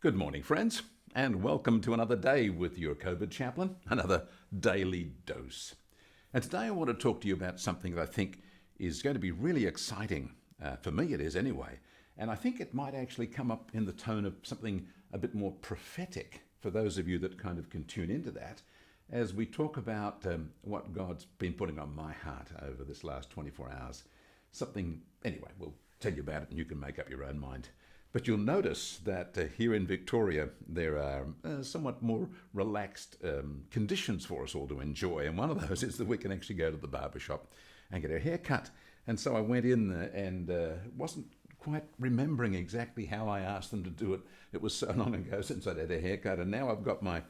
Good morning, friends, and welcome to another day with your Covid Chaplain, another daily dose. And today I want to talk to you about something that I think is going to be really exciting. For me it is anyway. And I think it might actually come up in the tone of something a bit more prophetic for those of you that kind of can tune into that as we talk about what God's been putting on my heart over this last 24 hours. Anyway, we'll tell you about it and you can make up your own mind. But you'll notice that here in Victoria, there are somewhat more relaxed conditions for us all to enjoy. And one of those is that we can actually go to the barber shop and get our hair cut. And so I went in there and wasn't quite remembering exactly how I asked them to do it. It was so long ago since I'd had a haircut. And now I've got my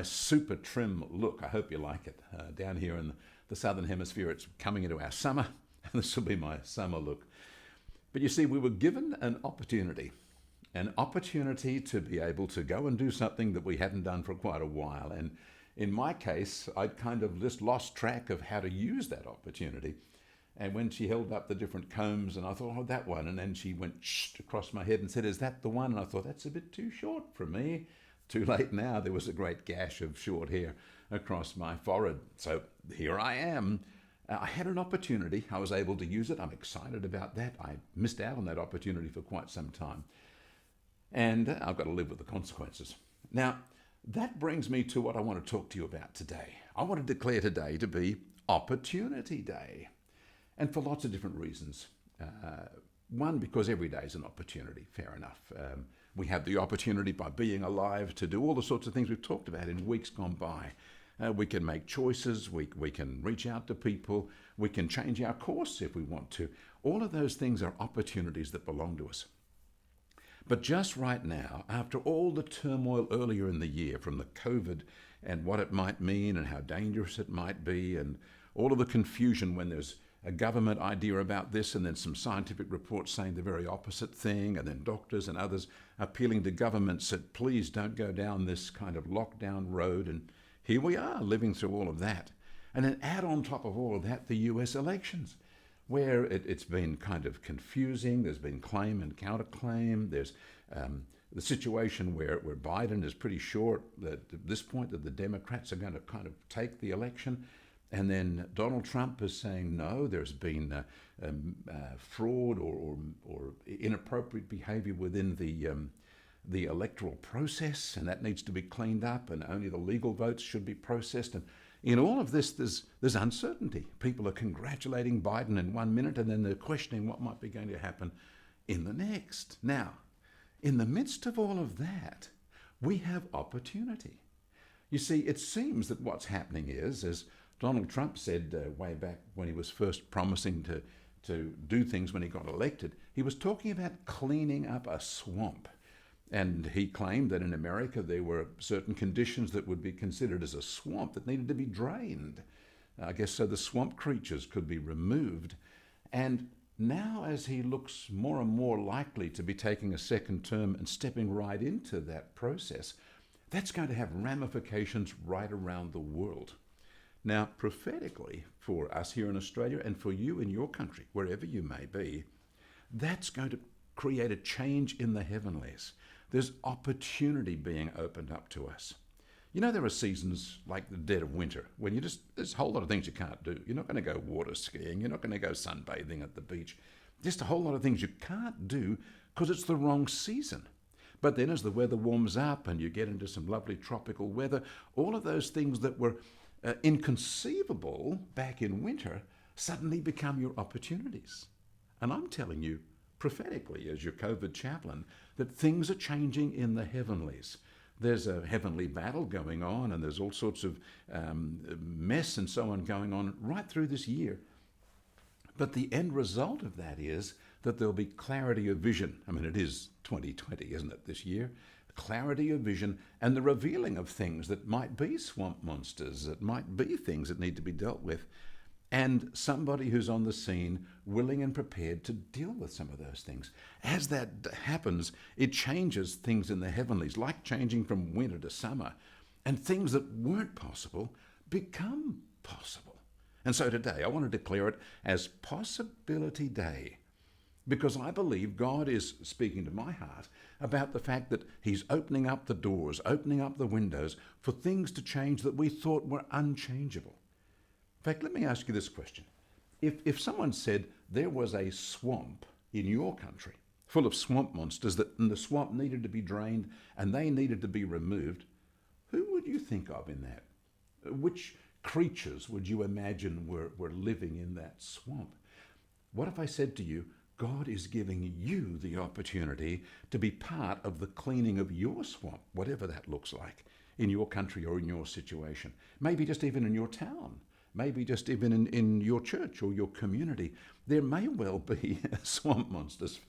super trim look. I hope you like it. Down here in the Southern Hemisphere, it's coming into our summer. And this will be my summer look. But you see, we were given an opportunity to be able to go and do something that we hadn't done for quite a while. And in my case, I'd kind of just lost track of how to use that opportunity. And when she held up the different combs, and I thought, oh, that one. And then she went across my head and said, is that the one? And I thought, that's a bit too short for me. Too late now. There was a great gash of short hair across my forehead. So here I am. I had an opportunity. I was able to use it. I'm excited about that. I missed out on that opportunity for quite some time. And I've got to live with the consequences. Now, that brings me to what I want to talk to you about today. I want to declare today to be Opportunity Day. And for lots of different reasons. One, because every day is an opportunity, fair enough. We have the opportunity by being alive to do all the sorts of things we've talked about in weeks gone by. We can make choices, we can reach out to people, we can change our course if we want to. All of those things are opportunities that belong to us. But just right now, after all the turmoil earlier in the year from the COVID and what it might mean and how dangerous it might be and all of the confusion when there's a government idea about this and then some scientific reports saying the very opposite thing and then doctors and others appealing to governments that please don't go down this kind of lockdown road, and here we are living through all of that. And then add on top of all of that the US elections, where it's been kind of confusing. There's been claim and counterclaim. There's the situation where Biden is pretty sure that at this point that the Democrats are going to kind of take the election. And then Donald Trump is saying, no, there's been fraud or inappropriate behavior within the electoral process, and that needs to be cleaned up, and only the legal votes should be processed. And in all of this, there's uncertainty. People are congratulating Biden in 1 minute, and then they're questioning what might be going to happen in the next. Now, in the midst of all of that, we have opportunity. You see, it seems that what's happening is, as Donald Trump said way back when he was first promising to do things when he got elected, he was talking about cleaning up a swamp. And he claimed that in America there were certain conditions that would be considered as a swamp that needed to be drained. I guess so the swamp creatures could be removed. And now as he looks more and more likely to be taking a second term and stepping right into that process, that's going to have ramifications right around the world. Now, prophetically, for us here in Australia and for you in your country, wherever you may be, that's going to create a change in the heavenlies. There's opportunity being opened up to us. You know, there are seasons like the dead of winter when there's a whole lot of things you can't do. You're not going to go water skiing. You're not going to go sunbathing at the beach. Just a whole lot of things you can't do because it's the wrong season. But then as the weather warms up and you get into some lovely tropical weather, all of those things that were inconceivable back in winter suddenly become your opportunities. And I'm telling you, prophetically, as your Covid chaplain, that things are changing in the heavenlies. There's a heavenly battle going on, and there's all sorts of mess and so on going on right through this year. But the end result of that is that there'll be clarity of vision. I mean, it is 2020, isn't it, this year? Clarity of vision and the revealing of things that might be swamp monsters, that might be things that need to be dealt with. And somebody who's on the scene, willing and prepared to deal with some of those things. As that happens, it changes things in the heavenlies, like changing from winter to summer. And things that weren't possible become possible. And so today, I want to declare it as Possibility Day. because I believe God is speaking to my heart about the fact that he's opening up the doors, opening up the windows for things to change that we thought were unchangeable. In fact, let me ask you this question. If someone said there was a swamp in your country full of swamp monsters and the swamp needed to be drained and they needed to be removed, who would you think of in that? Which creatures would you imagine were living in that swamp? What if I said to you, God is giving you the opportunity to be part of the cleaning of your swamp, whatever that looks like, in your country or in your situation. Maybe just even in your town. Maybe just even in your church or your community. There may well be swamp monsters,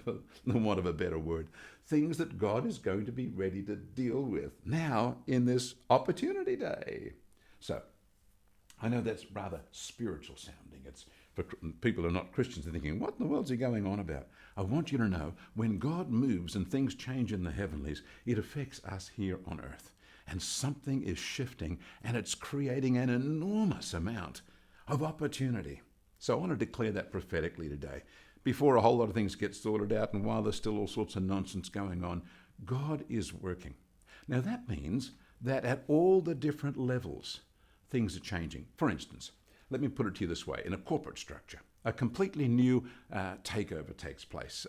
for the want of a better word. Things that God is going to be ready to deal with now in this opportunity day. So, I know that's rather spiritual sounding. It's for people who are not Christians, they're thinking, what in the world's he going on about? I want you to know, when God moves and things change in the heavenlies, it affects us here on earth. And something is shifting, and it's creating an enormous amount of opportunity. So I want to declare that prophetically today. Before a whole lot of things get sorted out, and while there's still all sorts of nonsense going on, God is working. Now that means that at all the different levels, things are changing. For instance, let me put it to you this way. In a corporate structure, a completely new takeover takes place.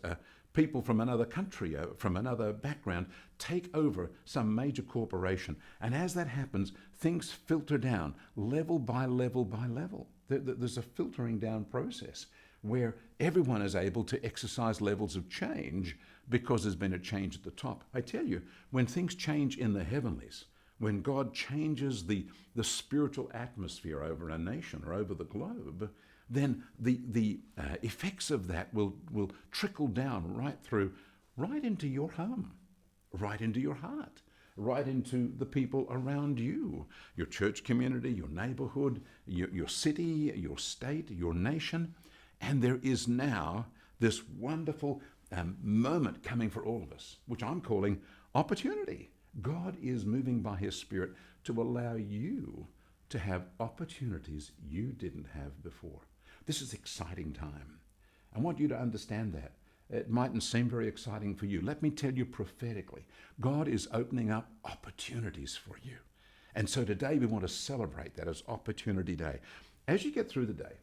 People from another country, from another background, take over some major corporation. And as that happens, things filter down level by level by level. There's a filtering down process where everyone is able to exercise levels of change because there's been a change at the top. I tell you, when things change in the heavenlies, when God changes the spiritual atmosphere over a nation or over the globe, then the effects of that will trickle down right into your home, right into your heart, right into the people around you, your church community, your neighborhood, your city, your state, your nation. And there is now this wonderful moment coming for all of us, which I'm calling opportunity. God is moving by his Spirit to allow you to have opportunities you didn't have before. This is an exciting time. I want you to understand that. It mightn't seem very exciting for you. Let me tell you prophetically, God is opening up opportunities for you. And so today we want to celebrate that as Opportunity Day. As you get through the day,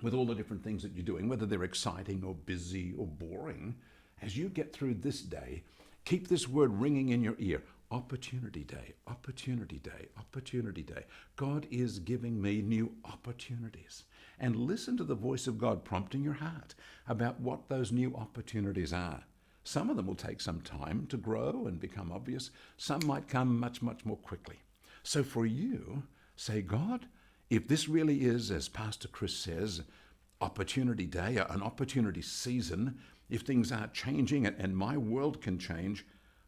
with all the different things that you're doing, whether they're exciting or busy or boring, as you get through this day, keep this word ringing in your ear. Opportunity Day, Opportunity Day, Opportunity Day. God is giving me new opportunities. And listen to the voice of God prompting your heart about what those new opportunities are. Some of them will take some time to grow and become obvious. Some might come much, much more quickly. So for you, say, God, if this really is, as Pastor Chris says, Opportunity Day, an opportunity season, if things are changing and my world can change,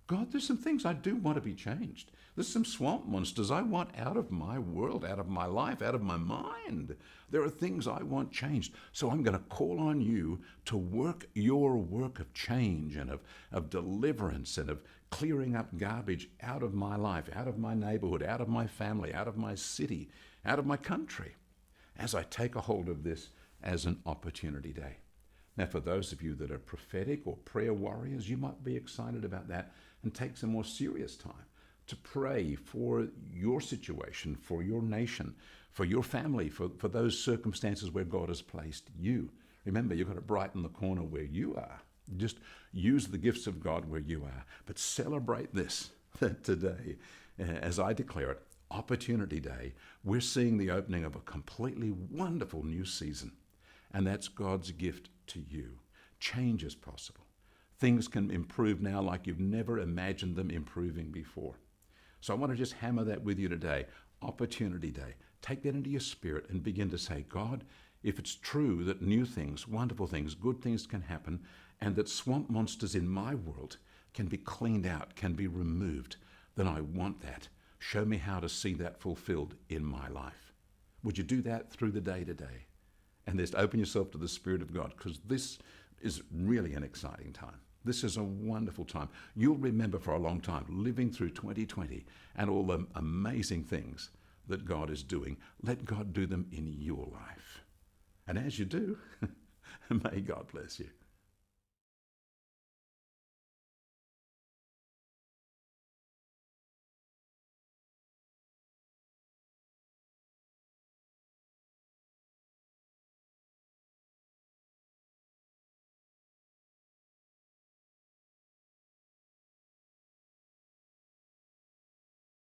God, there's some things I do want to be changed. There's some swamp monsters I want out of my world, out of my life, out of my mind. There are things I want changed. So I'm going to call on you to work your work of change and of deliverance and of clearing up garbage out of my life, out of my neighborhood, out of my family, out of my city, out of my country, as I take a hold of this as an opportunity day. Now, for those of you that are prophetic or prayer warriors, you might be excited about that and take some more serious time to pray for your situation, for your nation, for your family, for those circumstances where God has placed you. Remember, you've got to brighten the corner where you are. Just use the gifts of God where you are. But celebrate this today, as I declare it, Opportunity Day. We're seeing the opening of a completely wonderful new season. And that's God's gift to you. Change is possible. Things can improve now like you've never imagined them improving before. So I want to just hammer that with you today. Opportunity Day. Take that into your spirit and begin to say, God, if it's true that new things, wonderful things, good things can happen, and that swamp monsters in my world can be cleaned out, can be removed, then I want that. Show me how to see that fulfilled in my life. Would you do that through the day today? And just open yourself to the Spirit of God, because this is really an exciting time. This is a wonderful time. You'll remember for a long time living through 2020 and all the amazing things that God is doing. Let God do them in your life. And as you do, May God bless you.